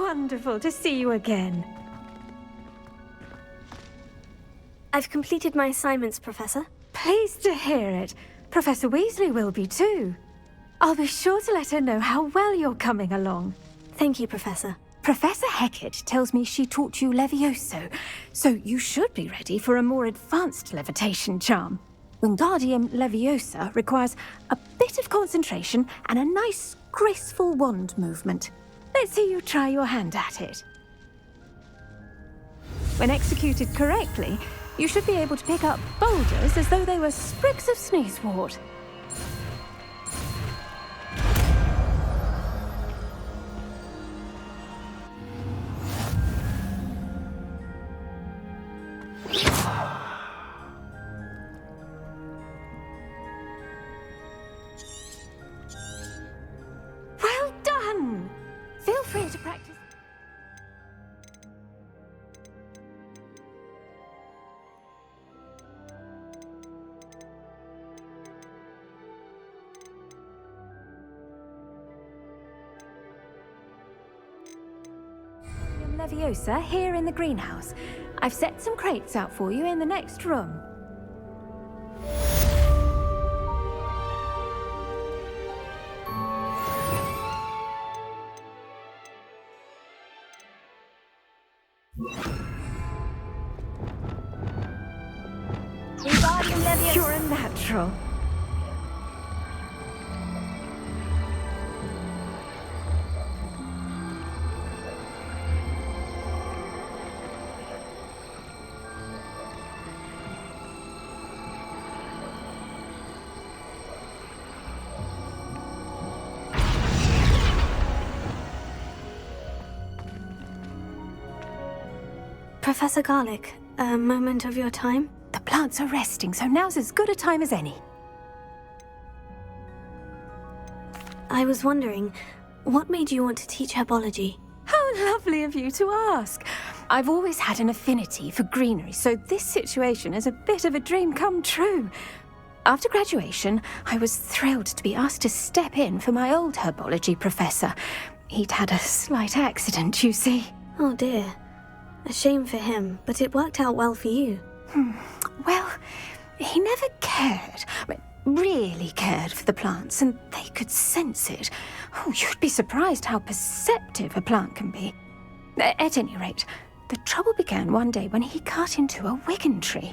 wonderful to see you again. I've completed my assignments, Professor. Pleased to hear it. Professor Weasley will be too. I'll be sure to let her know how well you're coming along. Thank you, Professor. Professor Hecat tells me she taught you Levioso, so you should be ready for a more advanced levitation charm. 윙가디움 Leviosa requires a bit of concentration and a nice, graceful wand movement. Let's see you try your hand at it. When executed correctly, you should be able to pick up boulders as though they were sprigs of sneezewort. Well done! Feel free to practice. Leviosa here in the greenhouse. I've set some crates out for you in the next room. You're a natural. Professor Garlick, a moment of your time? The plants are resting, so now's as good a time as any. I was wondering, what made you want to teach herbology? How lovely of you to ask. I've always had an affinity for greenery, so this situation is a bit of a dream come true. After graduation, I was thrilled to be asked to step in for my old herbology professor. He'd had a slight accident, you see. Oh dear. A shame for him, but it worked out well for you. Well, he never cared, really cared for the plants, and they could sense it. Oh, you'd be surprised how perceptive a plant can be. At any rate, the trouble began one day when he cut into a wigan tree.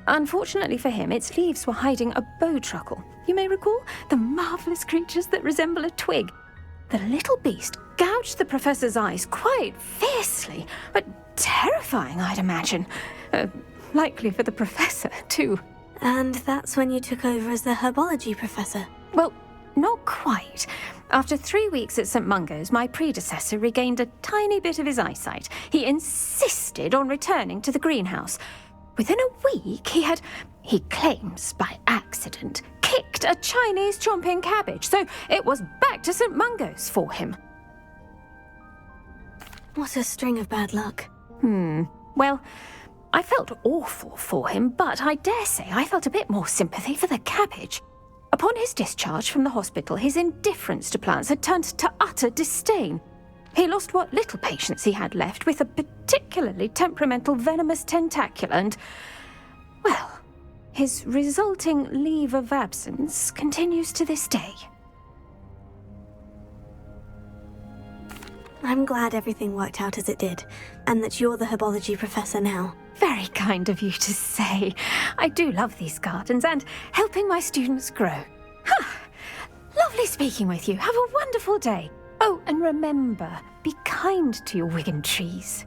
Unfortunately for him, its leaves were hiding a bowtruckle. You may recall the marvellous creatures that resemble a twig. The little beast gouged the professor's eyes quite fiercely, but terrifying, I'd imagine. Likely for the professor, too. And that's when you took over as the herbology professor? Well, not quite. After 3 weeks at St. Mungo's, my predecessor regained a tiny bit of his eyesight. He insisted on returning to the greenhouse. Within a week, he claims by accident, kicked a Chinese chomping cabbage, so it was back to St. Mungo's for him. What a string of bad luck. Well, I felt awful for him, but I dare say I felt a bit more sympathy for the cabbage. Upon his discharge from the hospital, his indifference to plants had turned to utter disdain. He lost what little patience he had left with a particularly temperamental venomous tentacula and, well, his resulting leave of absence continues to this day. I'm glad everything worked out as it did, and that you're the herbology professor now. Very kind of you to say. I do love these gardens and helping my students grow. Lovely speaking with you. Have a wonderful day. Oh, and remember, be kind to your wigan trees.